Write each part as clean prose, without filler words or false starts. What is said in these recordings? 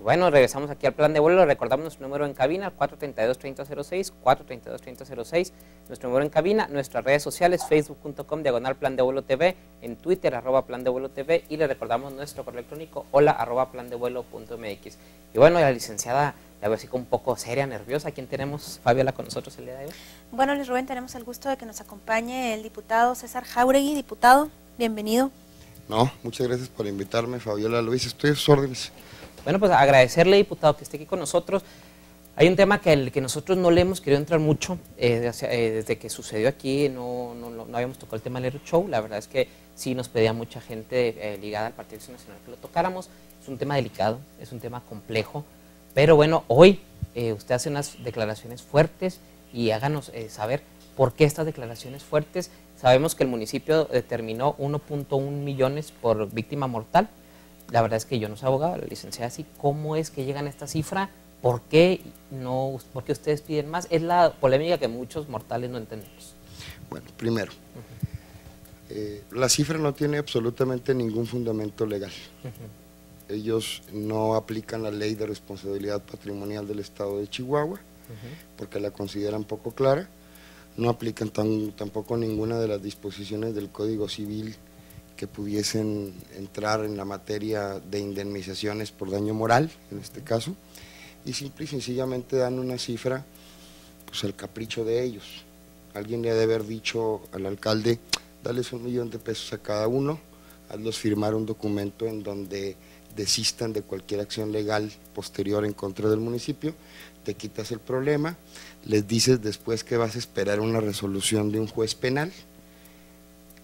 bueno, regresamos aquí al plan de vuelo, recordamos nuestro número en cabina, 432-3006, 432-3006, nuestro número en cabina, nuestras redes sociales, facebook.com/plan de vuelo TV, en Twitter, @plan de vuelo TV, y le recordamos nuestro correo electrónico, hola@plandevuelo.mx. Y bueno, la licenciada, la veo así como un poco seria, nerviosa. ¿Quién tenemos, Fabiola, con nosotros el día de hoy? Bueno, Luis Rubén, tenemos el gusto de que nos acompañe el diputado César Jáuregui. Diputado, bienvenido. No, muchas gracias por invitarme, Fabiola, Luis, estoy a sus órdenes. Bueno, pues agradecerle, diputado, que esté aquí con nosotros. Hay un tema que nosotros no le hemos querido entrar mucho, desde que sucedió aquí, no habíamos tocado el tema del Aero Show. La verdad es que sí nos pedía mucha gente ligada al Partido Acción Nacional que lo tocáramos. Es un tema delicado, es un tema complejo, pero bueno, hoy usted hace unas declaraciones fuertes y háganos saber por qué estas declaraciones fuertes. Sabemos que el municipio determinó 1.1 millones por víctima mortal. La verdad es que yo no soy abogado, la licenciada sí. ¿Cómo es que llegan a esta cifra? ¿Por qué ustedes piden más? Es la polémica que muchos mortales no entendemos. Bueno, primero, la cifra no tiene absolutamente ningún fundamento legal. Ellos no aplican la ley de responsabilidad patrimonial del estado de Chihuahua, porque la consideran poco clara. No aplican tampoco ninguna de las disposiciones del Código Civil que pudiesen entrar en la materia de indemnizaciones por daño moral, en este caso, y simple y sencillamente dan una cifra pues al capricho de ellos. Alguien le ha de haber dicho al alcalde, dales $1 millón de pesos a cada uno, hazlos firmar un documento en donde desistan de cualquier acción legal posterior en contra del municipio, te quitas el problema, les dices después que vas a esperar una resolución de un juez penal.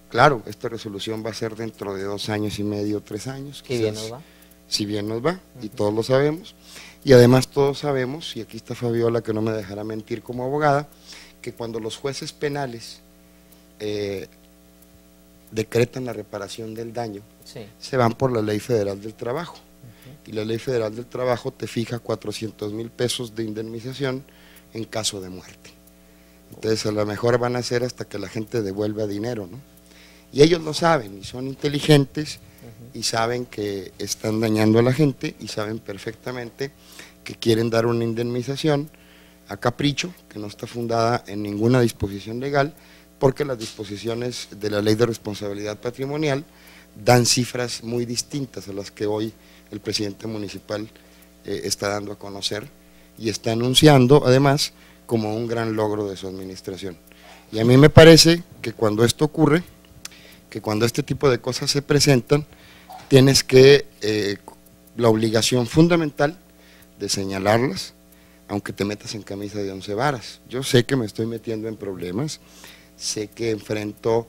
Claro, esta resolución va a ser dentro de 2 años y medio, 3 años. Si bien nos va. Si bien nos va, y todos lo sabemos. Y además todos sabemos, y aquí está Fabiola que no me dejará mentir como abogada, que cuando los jueces penales decretan la reparación del daño, se van por la Ley Federal del Trabajo. Y la Ley Federal del Trabajo te fija 400,000 pesos de indemnización en caso de muerte. Entonces a lo mejor van a ser hasta que la gente devuelva dinero, ¿no? Y ellos lo saben, y son inteligentes, y saben que están dañando a la gente, y saben perfectamente que quieren dar una indemnización a capricho, que no está fundada en ninguna disposición legal, porque las disposiciones de la Ley de Responsabilidad Patrimonial dan cifras muy distintas a las que hoy el presidente municipal está dando a conocer, y está anunciando además como un gran logro de su administración. Y a mí me parece que cuando esto ocurre, que cuando este tipo de cosas se presentan, tienes la obligación fundamental de señalarlas, aunque te metas en camisa de 11 varas. Yo sé que me estoy metiendo en problemas, sé que enfrento,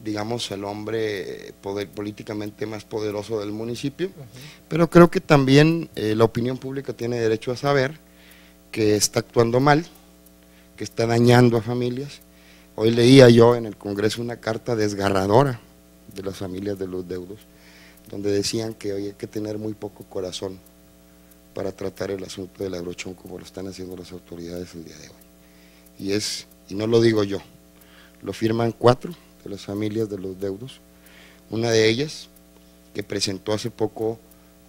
digamos, al hombre políticamente más poderoso del municipio, pero creo que también la opinión pública tiene derecho a saber que está actuando mal, que está dañando a familias. Hoy leía yo en el Congreso una carta desgarradora de las familias de los deudos, donde decían que hoy hay que tener muy poco corazón para tratar el asunto del Agrochón como lo están haciendo las autoridades el día de hoy. Y no lo digo yo, lo firman 4 de las familias de los deudos, una de ellas que presentó hace poco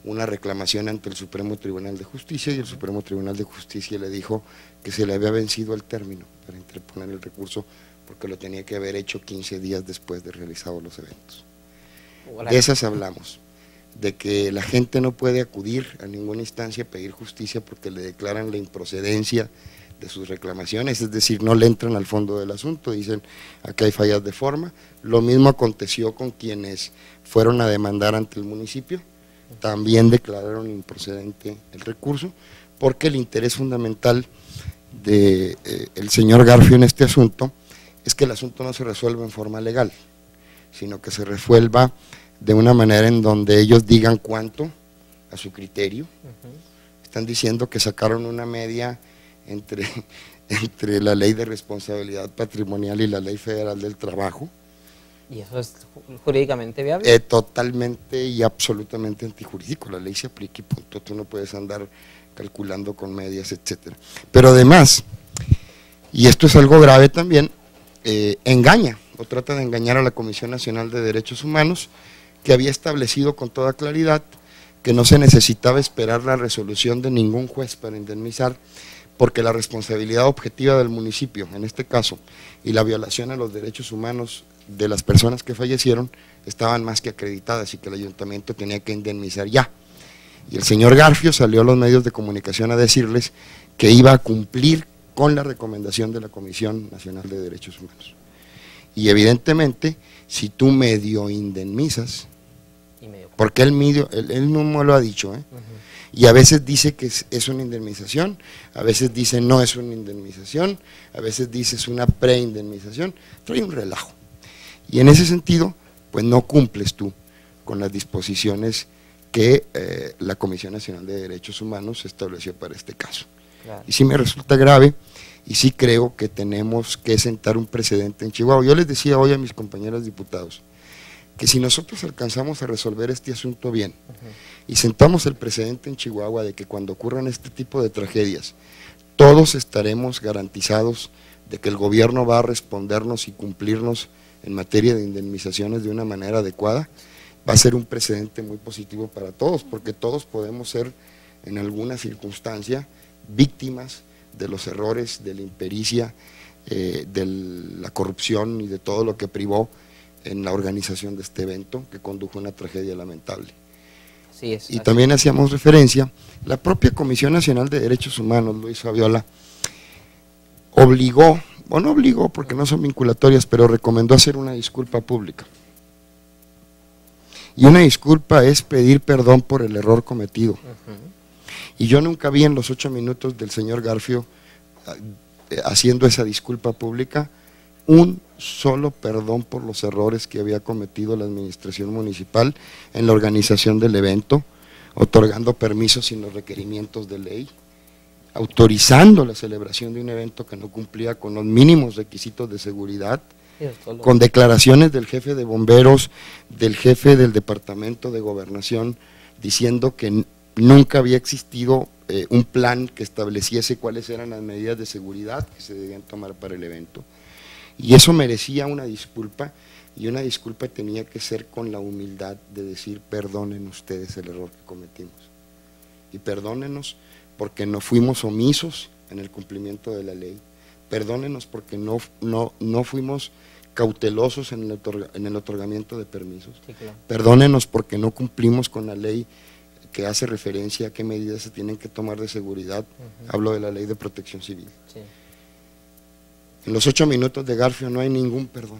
una reclamación ante el Supremo Tribunal de Justicia, y el Supremo Tribunal de Justicia le dijo que se le había vencido el término para interponer el recurso, porque lo tenía que haber hecho 15 días después de realizados los eventos. De esas hablamos, de que la gente no puede acudir a ninguna instancia a pedir justicia porque le declaran la improcedencia de sus reclamaciones, es decir, no le entran al fondo del asunto, dicen acá hay fallas de forma. Lo mismo aconteció con quienes fueron a demandar ante el municipio, también declararon improcedente el recurso, porque el interés fundamental del señor Garfio en este asunto es que el asunto no se resuelva en forma legal, sino que se resuelva de una manera en donde ellos digan cuánto a su criterio. Están diciendo que sacaron una media entre la Ley de Responsabilidad Patrimonial y la Ley Federal del Trabajo. ¿Y eso es jurídicamente viable? Totalmente y absolutamente antijurídico, la ley se aplica y punto, tú no puedes andar calculando con medias, etcétera. Pero además, y esto es algo grave también, engaña o trata de engañar a la Comisión Nacional de Derechos Humanos, que había establecido con toda claridad que no se necesitaba esperar la resolución de ningún juez para indemnizar, porque la responsabilidad objetiva del municipio, en este caso, y la violación a los derechos humanos de las personas que fallecieron, estaban más que acreditadas y que el ayuntamiento tenía que indemnizar ya. Y el señor Garfio salió a los medios de comunicación a decirles que iba a cumplir con la recomendación de la Comisión Nacional de Derechos Humanos. Y evidentemente, si tú medio indemnizas, porque él mismo lo ha dicho, y a veces dice que es una indemnización, a veces dice no es una indemnización, a veces dice es una preindemnización, trae un relajo. Y en ese sentido, pues no cumples tú con las disposiciones que la Comisión Nacional de Derechos Humanos estableció para este caso. Claro. Y sí me resulta grave, y sí creo que tenemos que sentar un precedente en Chihuahua. Yo les decía hoy a mis compañeros diputados, que si nosotros alcanzamos a resolver este asunto bien, y sentamos el precedente en Chihuahua de que cuando ocurran este tipo de tragedias, todos estaremos garantizados de que el gobierno va a respondernos y cumplirnos en materia de indemnizaciones de una manera adecuada, va a ser un precedente muy positivo para todos, porque todos podemos ser en alguna circunstancia víctimas de los errores, de la impericia, de la corrupción y de todo lo que privó en la organización de este evento que condujo a una tragedia lamentable. Así es, y también hacíamos referencia, la propia Comisión Nacional de Derechos Humanos, Luis Fabiola, obligó, o no obligó porque no son vinculatorias, pero recomendó hacer una disculpa pública. Y una disculpa es pedir perdón por el error cometido. Y yo nunca vi en los 8 minutos del señor Garfio haciendo esa disculpa pública un solo perdón por los errores que había cometido la administración municipal en la organización del evento, otorgando permisos sin los requerimientos de ley, autorizando la celebración de un evento que no cumplía con los mínimos requisitos de seguridad, con declaraciones del jefe de bomberos, del jefe del departamento de gobernación, diciendo que nunca había existido un plan que estableciese cuáles eran las medidas de seguridad que se debían tomar para el evento. Y eso merecía una disculpa, y una disculpa tenía que ser con la humildad de decir perdonen ustedes el error que cometimos, y perdónenos porque no fuimos omisos en el cumplimiento de la ley, perdónenos porque no fuimos cautelosos en el otorgamiento de permisos, sí, claro. Perdónenos porque no cumplimos con la ley que hace referencia a qué medidas se tienen que tomar de seguridad, hablo de la ley de protección civil. Sí. En los 8 minutos de Garfio no hay ningún perdón.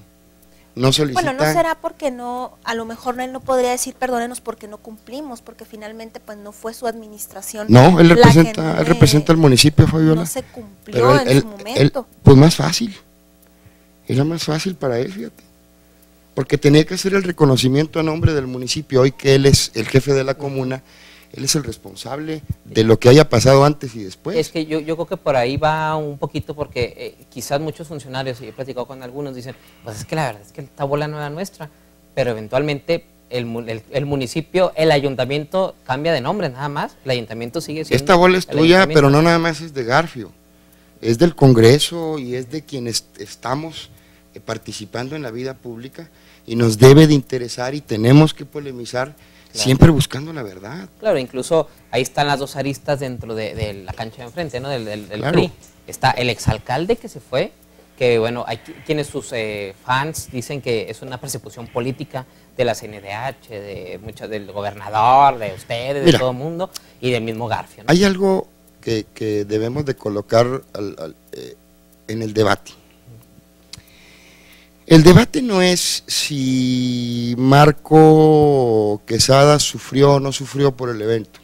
No solicita. Bueno, no será porque no, a lo mejor él no podría decir perdónenos porque no cumplimos, porque finalmente pues no fue su administración. No, él representa al municipio, Fabiola. No se cumplió en su momento. Pues más fácil, era más fácil para él, fíjate, porque tenía que hacer el reconocimiento a nombre del municipio, hoy que él es el jefe de la comuna, él es el responsable de lo que haya pasado antes y después. Es que yo creo que por ahí va un poquito, porque quizás muchos funcionarios, y he platicado con algunos, dicen, pues es que la verdad es que esta bola no era nuestra, pero eventualmente el municipio, el ayuntamiento cambia de nombre nada más, el ayuntamiento sigue siendo… Esta bola es tuya, pero no nada más es de Garfio, es del Congreso y es de quienes estamos participando en la vida pública, y nos debe de interesar y tenemos que polemizar. Claro. Siempre buscando la verdad. Claro, incluso ahí están las dos aristas dentro de la cancha de enfrente, ¿no? Del claro. PRI. Está el exalcalde que se fue, que bueno, hay quienes sus fans dicen que es una persecución política de la CNDH, del gobernador, de ustedes, de todo el mundo, y del mismo Garfio, ¿no? Hay algo que debemos de colocar en el debate. El debate no es si Marco Quesada sufrió o no sufrió por el evento.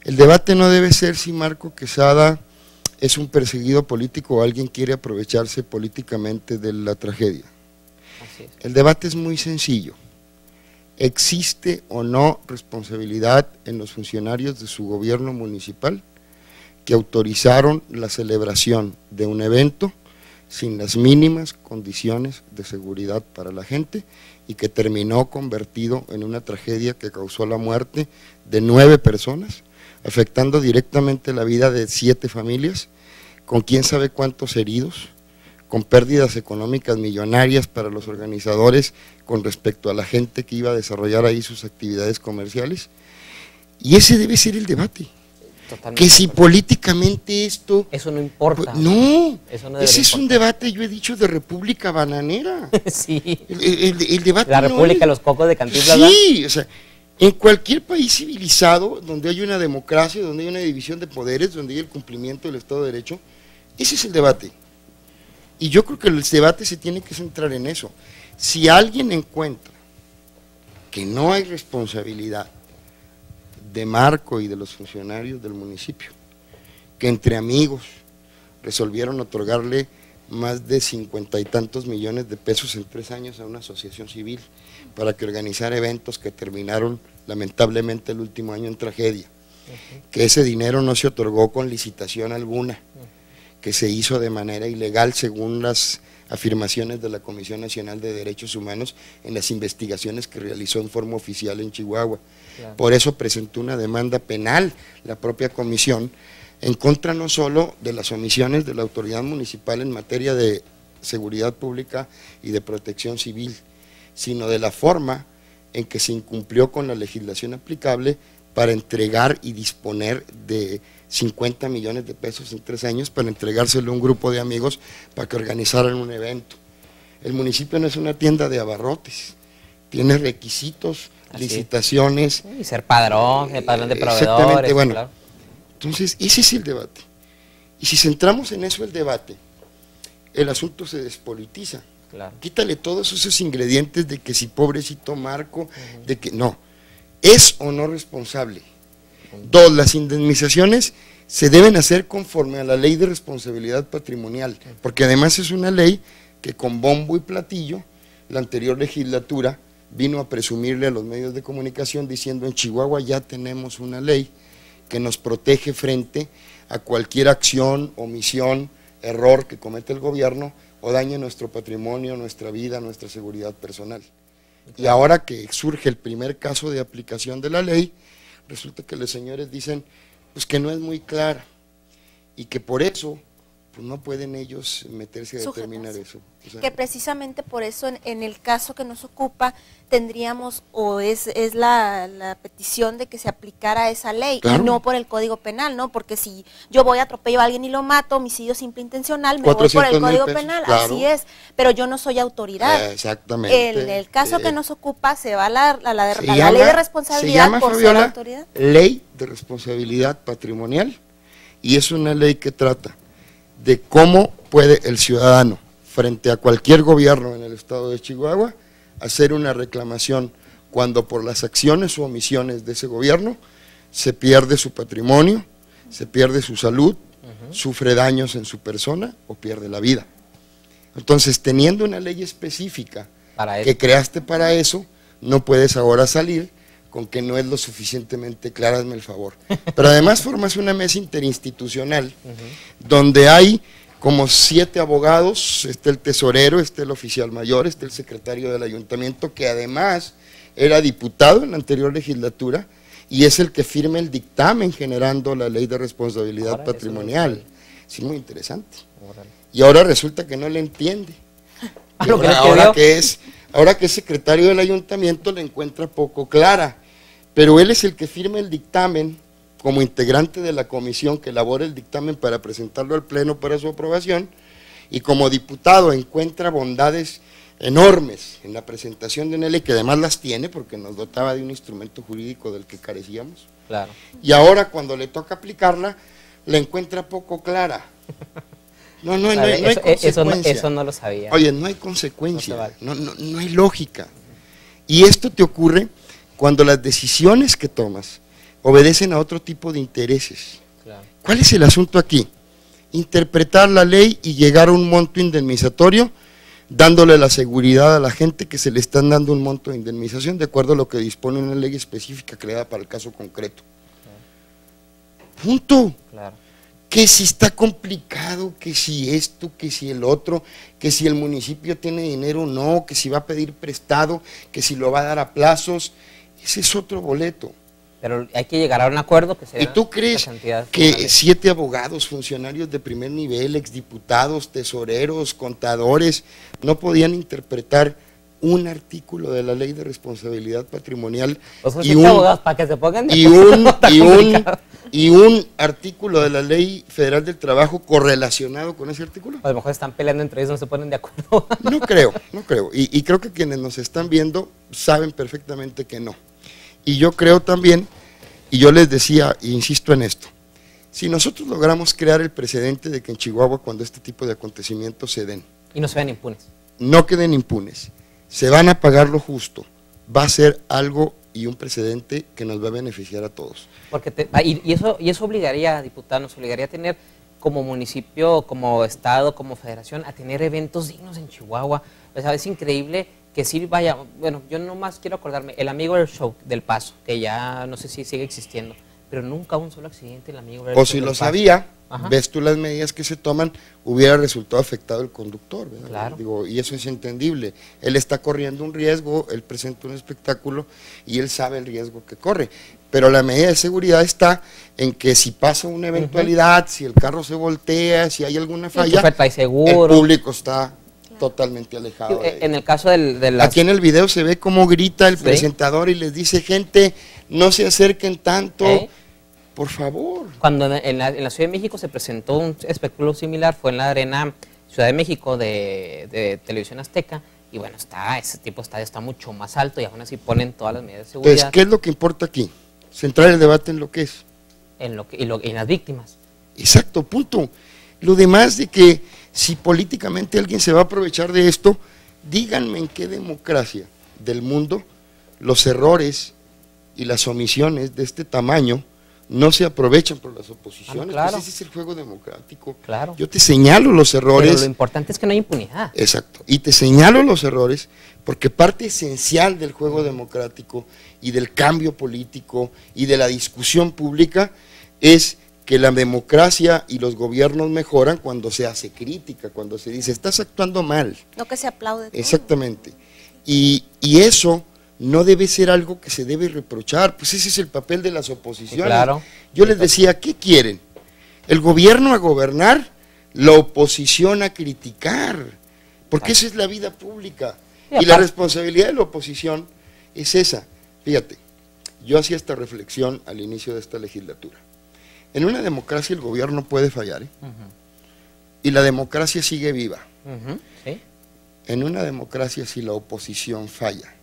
El debate no debe ser si Marco Quesada es un perseguido político o alguien quiere aprovecharse políticamente de la tragedia. Así es. El debate es muy sencillo. ¿Existe o no responsabilidad en los funcionarios de su gobierno municipal que autorizaron la celebración de un evento sin las mínimas condiciones de seguridad para la gente y que terminó convertido en una tragedia que causó la muerte de 9 personas, afectando directamente la vida de 7 familias, con quién sabe cuántos heridos, con pérdidas económicas millonarias para los organizadores con respecto a la gente que iba a desarrollar ahí sus actividades comerciales. Y ese debe ser el debate. Totalmente. Que si políticamente esto… Eso no importa. Pues, no, ese es un debate, yo he dicho, de república bananera. Sí. El debate la república, los cocos de Cantinflas. Sí, o sea, en cualquier país civilizado, donde hay una democracia, donde hay una división de poderes, donde hay el cumplimiento del Estado de Derecho, ese es el debate. Y yo creo que el debate se tiene que centrar en eso. Si alguien encuentra que no hay responsabilidad de Marco y de los funcionarios del municipio, que entre amigos resolvieron otorgarle más de 50 y tantos millones de pesos en 3 años a una asociación civil para que organizara eventos que terminaron lamentablemente el último año en tragedia, que ese dinero no se otorgó con licitación alguna, que se hizo de manera ilegal según las afirmaciones de la Comisión Nacional de Derechos Humanos en las investigaciones que realizó en forma oficial en Chihuahua. Claro. Por eso presentó una demanda penal la propia comisión en contra no solo de las omisiones de la autoridad municipal en materia de seguridad pública y de protección civil, sino de la forma en que se incumplió con la legislación aplicable para entregar y disponer de 50 millones de pesos en 3 años para entregárselo a un grupo de amigos para que organizaran un evento. El municipio no es una tienda de abarrotes, tiene requisitos, licitaciones. Y ser padrón, el padrón de proveedores. Exactamente, bueno. Claro. Entonces, ese es el debate. Y si centramos en eso el debate, el asunto se despolitiza. Claro. Quítale todos esos ingredientes de que si pobrecito Marco, de que no. ¿Es o no responsable? 2, las indemnizaciones se deben hacer conforme a la ley de responsabilidad patrimonial, porque además es una ley que con bombo y platillo, la anterior legislatura vino a presumirle a los medios de comunicación diciendo en Chihuahua ya tenemos una ley que nos protege frente a cualquier acción, omisión, error que comete el gobierno o dañe nuestro patrimonio, nuestra vida, nuestra seguridad personal. Y ahora que surge el primer caso de aplicación de la ley, resulta que los señores dicen pues que no es muy clara y que por eso pues no pueden ellos meterse a determinar eso. O sea, que precisamente por eso en el caso que nos ocupa tendríamos o es la petición de que se aplicara esa ley, claro, y no por el Código Penal, ¿no? Porque si yo voy, atropello a alguien y lo mato, homicidio simple intencional, me voy por el Código Penal, claro, así es, pero yo no soy autoridad. Exactamente. En el caso que nos ocupa se va la ley de responsabilidad se llama, por Fabiola, ser autoridad. Ley de responsabilidad patrimonial, y es una ley que trata de cómo puede el ciudadano, frente a cualquier gobierno en el estado de Chihuahua, hacer una reclamación cuando por las acciones o omisiones de ese gobierno se pierde su patrimonio, se pierde su salud, sufre daños en su persona o pierde la vida. Entonces, teniendo una ley específica que creaste para eso, no puedes ahora salir con que no es lo suficientemente clara, hazme el favor. Pero además formas una mesa interinstitucional donde hay como 7 abogados, está el tesorero, está el oficial mayor, está el secretario del ayuntamiento, que además era diputado en la anterior legislatura y es el que firma el dictamen generando la ley de responsabilidad patrimonial. Sí, muy interesante. Y ahora resulta que no le entiende. Ahora que es secretario del ayuntamiento le encuentra poco clara, pero él es el que firma el dictamen como integrante de la comisión que elabora el dictamen para presentarlo al pleno para su aprobación, y como diputado encuentra bondades enormes en la presentación de una ley, que además las tiene porque nos dotaba de un instrumento jurídico del que carecíamos, claro, y ahora cuando le toca aplicarla, la encuentra poco clara. No hay consecuencia. Eso no lo sabía. Oye, no hay consecuencia, no hay lógica. Y esto te ocurre cuando las decisiones que tomas obedecen a otro tipo de intereses. Claro. ¿Cuál es el asunto aquí? Interpretar la ley y llegar a un monto indemnizatorio, dándole la seguridad a la gente que se le están dando un monto de indemnización de acuerdo a lo que dispone una ley específica creada para el caso concreto. Claro. Punto. Claro. Que si está complicado, que si esto, que si el otro, que si el municipio tiene dinero o no, que si va a pedir prestado, que si lo va a dar a plazos, ese es otro boleto. Pero hay que llegar a un acuerdo que sea. ¿Y tú crees que 7 abogados, funcionarios de primer nivel, exdiputados, tesoreros, contadores, no podían interpretar un artículo de la Ley de Responsabilidad Patrimonial para que se pongan de y un artículo de la Ley Federal del Trabajo correlacionado con ese artículo? A lo mejor están peleando entre ellos, no se ponen de acuerdo. No creo. Y creo que quienes nos están viendo saben perfectamente que no. Y yo creo también, y yo les decía, e insisto en esto, si nosotros logramos crear el precedente de que en Chihuahua, cuando este tipo de acontecimientos se den, y no se vean impunes, no queden impunes, se van a pagar lo justo, va a ser algo y un precedente que nos va a beneficiar a todos. Porque y eso obligaría, diputado, nos obligaría a tener como municipio, como estado, como federación, a tener eventos dignos en Chihuahua. O sea, es increíble que sí vaya, bueno, yo nomás quiero acordarme, el Amigo del Show del Paso, que ya no sé si sigue existiendo, pero nunca un solo accidente en el Amigo del Show. O si lo sabía, ves tú las medidas que se toman, hubiera resultado afectado el conductor, ¿verdad? Claro. Digo, y eso es entendible. Él está corriendo un riesgo, él presenta un espectáculo y él sabe el riesgo que corre. Pero la medida de seguridad está en que si pasa una eventualidad, si el carro se voltea, si hay alguna falla, el público está totalmente alejado. En el caso Aquí en el video se ve cómo grita el presentador y les dice, gente, no se acerquen tanto, por favor. Cuando en la Ciudad de México se presentó un espectáculo similar, fue en la Arena Ciudad de México de Televisión Azteca, y bueno, ese tipo de estadio está mucho más alto y aún así ponen todas las medidas de seguridad. Entonces, ¿qué es lo que importa aquí? Centrar el debate en lo que es. En las víctimas. Exacto, punto. Lo demás de que si políticamente alguien se va a aprovechar de esto, díganme en qué democracia del mundo los errores y las omisiones de este tamaño no se aprovechan por las oposiciones. Claro. Pues ese es el juego democrático. Claro. Yo te señalo los errores. Pero lo importante es que no hay impunidad. Exacto. Y te señalo los errores porque parte esencial del juego democrático y del cambio político y de la discusión pública es que la democracia y los gobiernos mejoran cuando se hace crítica, cuando se dice, estás actuando mal. No que se aplaude todo. Exactamente. Y eso no debe ser algo que se debe reprochar, pues ese es el papel de las oposiciones. Claro. Yo les decía, ¿qué quieren? ¿El gobierno a gobernar? ¿La oposición a criticar? Porque esa es la vida pública. Y la responsabilidad de la oposición es esa. Fíjate, yo hacía esta reflexión al inicio de esta legislatura. En una democracia el gobierno puede fallar, y la democracia sigue viva. ¿Sí? En una democracia, si la oposición falla,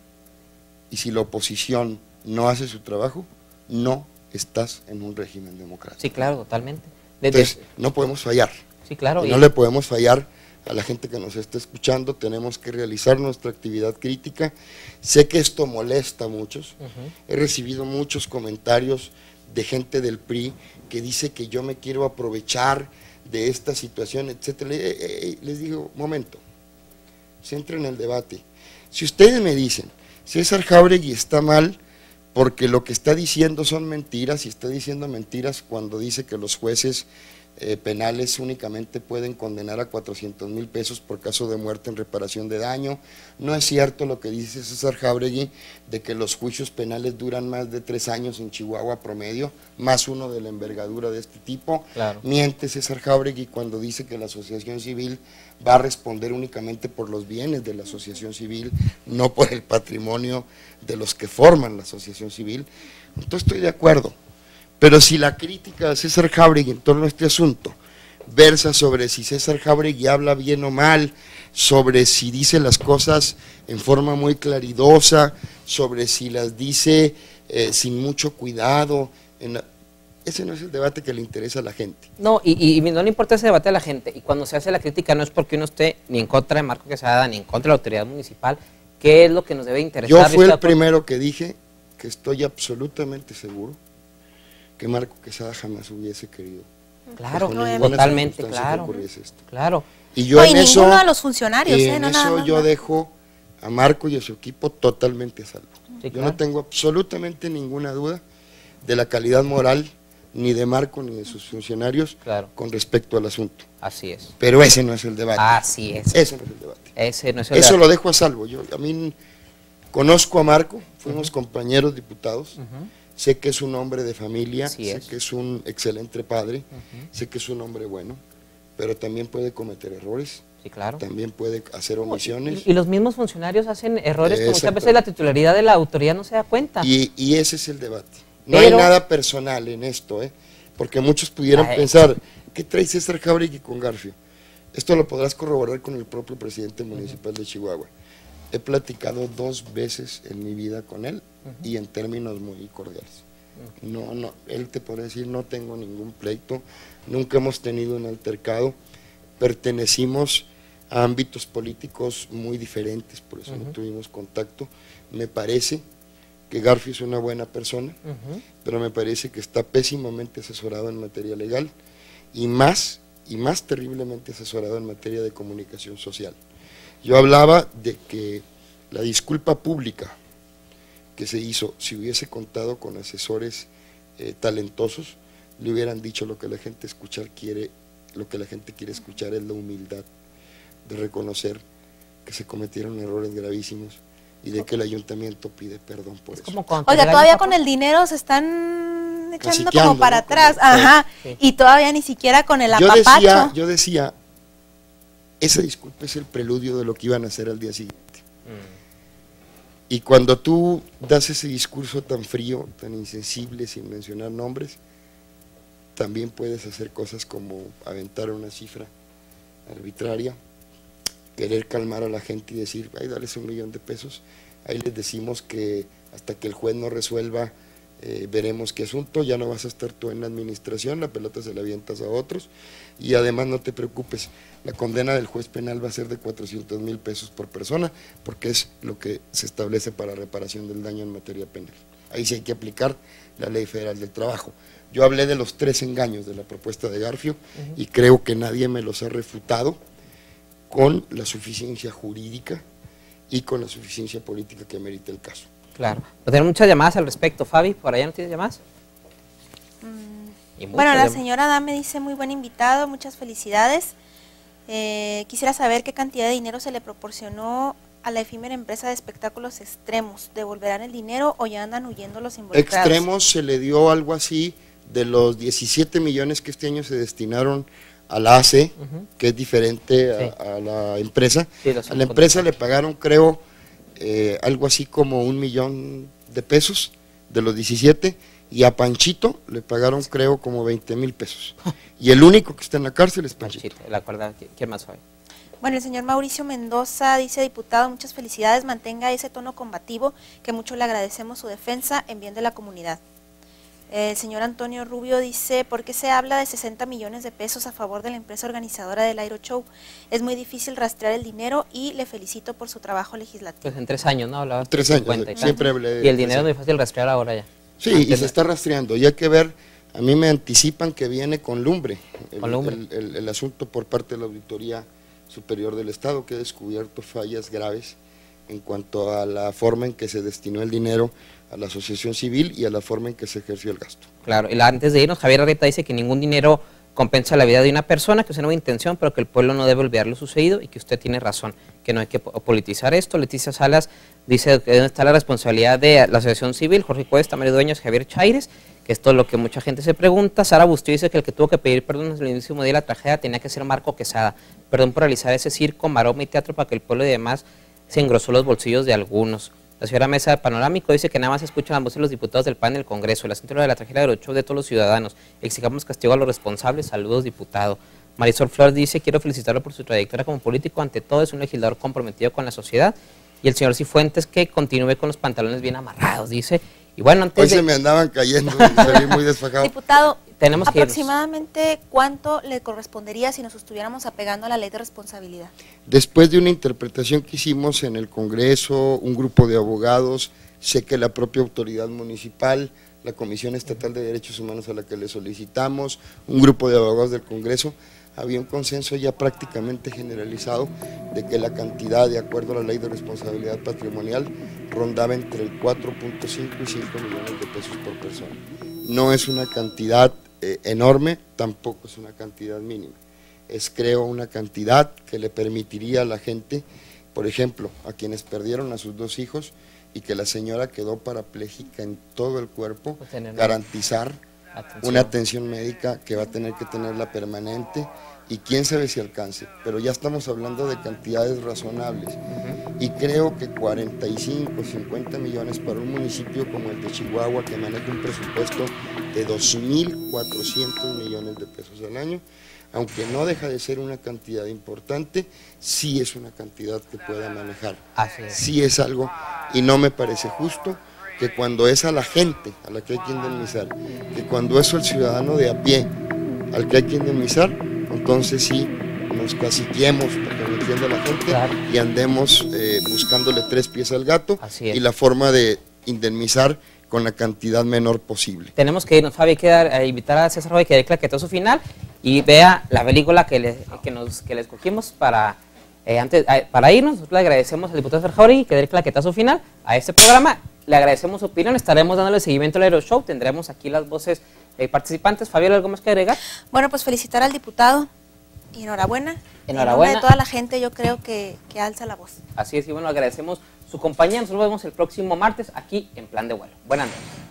y si la oposición no hace su trabajo, no estás en un régimen democrático. Sí, claro, totalmente. Entonces, no podemos fallar. Sí, claro. No le podemos fallar a la gente que nos está escuchando, tenemos que realizar nuestra actividad crítica. Sé que esto molesta a muchos, he recibido muchos comentarios de gente del PRI que dice que yo me quiero aprovechar de esta situación, etcétera. Les digo, momento, centren el debate. Si ustedes me dicen, César Jáuregui está mal porque lo que está diciendo son mentiras, y está diciendo mentiras cuando dice que los jueces penales únicamente pueden condenar a 400,000 pesos por caso de muerte en reparación de daño. No es cierto lo que dice César Jáuregui de que los juicios penales duran más de 3 años en Chihuahua promedio, más uno de la envergadura de este tipo. Claro. Miente César Jáuregui cuando dice que la asociación civil va a responder únicamente por los bienes de la asociación civil, no por el patrimonio de los que forman la asociación civil. Entonces estoy de acuerdo. Pero si la crítica de César Jáuregui en torno a este asunto versa sobre si César Jáuregui habla bien o mal, sobre si dice las cosas en forma muy claridosa, sobre si las dice sin mucho cuidado, ese no es el debate que le interesa a la gente. No, y no le importa ese debate a la gente, y cuando se hace la crítica no es porque uno esté ni en contra de Marco Quesada, ni en contra de la autoridad municipal, ¿qué es lo que nos debe interesar? Yo fui el primero que dije que estoy absolutamente seguro que Marco Quesada jamás hubiese querido. Claro, totalmente, claro. Claro. Y yo en eso, ninguno de los funcionarios, en eso yo dejo a Marco y a su equipo totalmente a salvo. Sí, yo no tengo absolutamente ninguna duda de la calidad moral ni de Marco ni de sus funcionarios con respecto al asunto. Así es. Pero ese no es el debate. Así es. Ese no es el debate. Ese no es el eso debate. lo dejo a salvo. A mí conozco a Marco, fuimos compañeros diputados. sé que es un hombre de familia, sé que es un excelente padre, sé que es un hombre bueno, pero también puede cometer errores. Sí, claro. También puede hacer omisiones. Y los mismos funcionarios hacen errores que muchas veces la titularidad de la autoridad no se da cuenta. Y ese es el debate. No hay nada personal en esto, porque muchos pudieran pensar, ¿qué trae César Jáuregui con Garfio? Esto lo podrás corroborar con el propio presidente municipal de Chihuahua. He platicado 2 veces en mi vida con él y en términos muy cordiales. No, él te puede decir, no tengo ningún pleito, nunca hemos tenido un altercado, pertenecimos a ámbitos políticos muy diferentes, por eso no tuvimos contacto. Me parece que Garfio es una buena persona, pero me parece que está pésimamente asesorado en materia legal y más terriblemente asesorado en materia de comunicación social. Yo hablaba de que la disculpa pública que se hizo, si hubiese contado con asesores talentosos, le hubieran dicho lo que la gente quiere escuchar es la humildad de reconocer que se cometieron errores gravísimos y de que el ayuntamiento pide perdón por eso. Oiga, todavía con el dinero se están echando como para atrás, sí. Y todavía ni siquiera con el apapacho. Yo decía, esa disculpa es el preludio de lo que iban a hacer al día siguiente. Y cuando tú das ese discurso tan frío, tan insensible, sin mencionar nombres, también puedes hacer cosas como aventar una cifra arbitraria, querer calmar a la gente y decir, ay, dales $1 millón de pesos, ahí les decimos que hasta que el juez no resuelva, veremos qué asunto, ya no vas a estar tú en la administración, la pelota se la avientas a otros, y además no te preocupes, la condena del juez penal va a ser de 400,000 pesos por persona, porque es lo que se establece para reparación del daño en materia penal. Ahí sí hay que aplicar la Ley Federal del Trabajo. Yo hablé de los 3 engaños de la propuesta de Garfio, y creo que nadie me los ha refutado con la suficiencia jurídica y con la suficiencia política que merita el caso. Claro. Tenemos muchas llamadas al respecto. Fabi, ¿por allá no tienes llamadas? Bueno, la señora Dame dice, muy buen invitado, muchas felicidades. Quisiera saber qué cantidad de dinero se le proporcionó a la efímera empresa de espectáculos Extremos. ¿Devolverán el dinero o ya andan huyendo los involucrados? Extremos se le dio algo así de los 17 millones que este año se destinaron a la AC, que es diferente a la empresa. Sí, a la empresa le pagaron, creo, algo así como $1 millón de pesos de los 17, y a Panchito le pagaron, creo, como 20,000 pesos. Y el único que está en la cárcel es Panchito. La acuerda, ¿quién más hoy? Bueno, el señor Mauricio Mendoza dice, diputado, muchas felicidades, mantenga ese tono combativo, que mucho le agradecemos su defensa en bien de la comunidad. El señor Antonio Rubio dice, ¿por qué se habla de 60 millones de pesos a favor de la empresa organizadora del Aero Show? Es muy difícil rastrear el dinero y le felicito por su trabajo legislativo. Pues en 3 años, ¿no? Hablaba 3 años, siempre hablé. Y el dinero es muy fácil rastrear ahora ya. Sí, y se está rastreando, y hay que ver, a mí me anticipan que viene con lumbre, el asunto por parte de la Auditoría Superior del Estado, que ha descubierto fallas graves en cuanto a la forma en que se destinó el dinero a la asociación civil y a la forma en que se ejerció el gasto. Claro, y antes de irnos, Javier Arrieta dice que ningún dinero compensa la vida de una persona, que es una buena intención, pero que el pueblo no debe olvidar lo sucedido y que usted tiene razón, que no hay que politizar esto. Leticia Salas dice que dónde está la responsabilidad de la asociación civil, Jorge Cuesta, Mario Dueñas, Javier Chaires, que esto es lo que mucha gente se pregunta. Sara Bustillo dice que el que tuvo que pedir perdón desde el inicio de la tragedia tenía que ser Marco Quesada, perdón por realizar ese circo, maroma y teatro para que el pueblo y demás se engrosó los bolsillos de algunos. La señora Mesa Panorámico dice que nada más escuchan las voces de los diputados del PAN en el Congreso, el asunto de la tragedia del show de todos los ciudadanos, exigamos castigo a los responsables, saludos diputado. Marisol Flores dice, quiero felicitarlo por su trayectoria como político, ante todo es un legislador comprometido con la sociedad. Y el señor Cifuentes que continúe con los pantalones bien amarrados, dice. Y bueno, antes hoy se me andaban cayendo, salí muy desfajado. Diputado, tenemos aproximadamente ¿cuánto le correspondería si nos estuviéramos apegando a la ley de responsabilidad? Después de una interpretación que hicimos en el Congreso, un grupo de abogados, sé que la propia autoridad municipal, la Comisión Estatal de Derechos Humanos a la que le solicitamos, un grupo de abogados del Congreso, había un consenso ya prácticamente generalizado de que la cantidad, de acuerdo a la ley de responsabilidad patrimonial, rondaba entre el 4.5 y 5 millones de pesos por persona. No es una cantidad enorme, tampoco es una cantidad mínima. Es, creo, una cantidad que le permitiría a la gente, por ejemplo, a quienes perdieron a sus 2 hijos, y que la señora quedó parapléjica en todo el cuerpo, garantizar una atención médica que va a tener que tenerla permanente, y quién sabe si alcance, pero ya estamos hablando de cantidades razonables, y creo que 45, 50 millones para un municipio como el de Chihuahua, que maneja un presupuesto de 2.400 millones de pesos al año, aunque no deja de ser una cantidad importante, sí es una cantidad que pueda manejar, sí es algo, y no me parece justo que cuando es a la gente a la que hay que indemnizar, que cuando es el ciudadano de a pie al que hay que indemnizar, entonces sí nos caciquemos, para que lo entienda la gente, claro, y andemos buscándole tres pies al gato, y la forma de indemnizar con la cantidad menor posible. Tenemos que irnos, Fabi, hay que invitar a César Roy que dé claquetazo final y vea la película que le escogimos para irnos. Nosotros le agradecemos al diputado César Jauregui que dé el claquetazo final a este programa. Le agradecemos su opinión, estaremos dándole seguimiento al Aeroshow, tendremos aquí las voces participantes. Fabiola, ¿algo más que agregar? Bueno, pues felicitar al diputado y enhorabuena. Enhorabuena. De toda la gente, yo creo que alza la voz. Así es, y bueno, agradecemos su compañía. Nosotros nos vemos el próximo martes aquí en Plan de Vuelo. Buenas noches.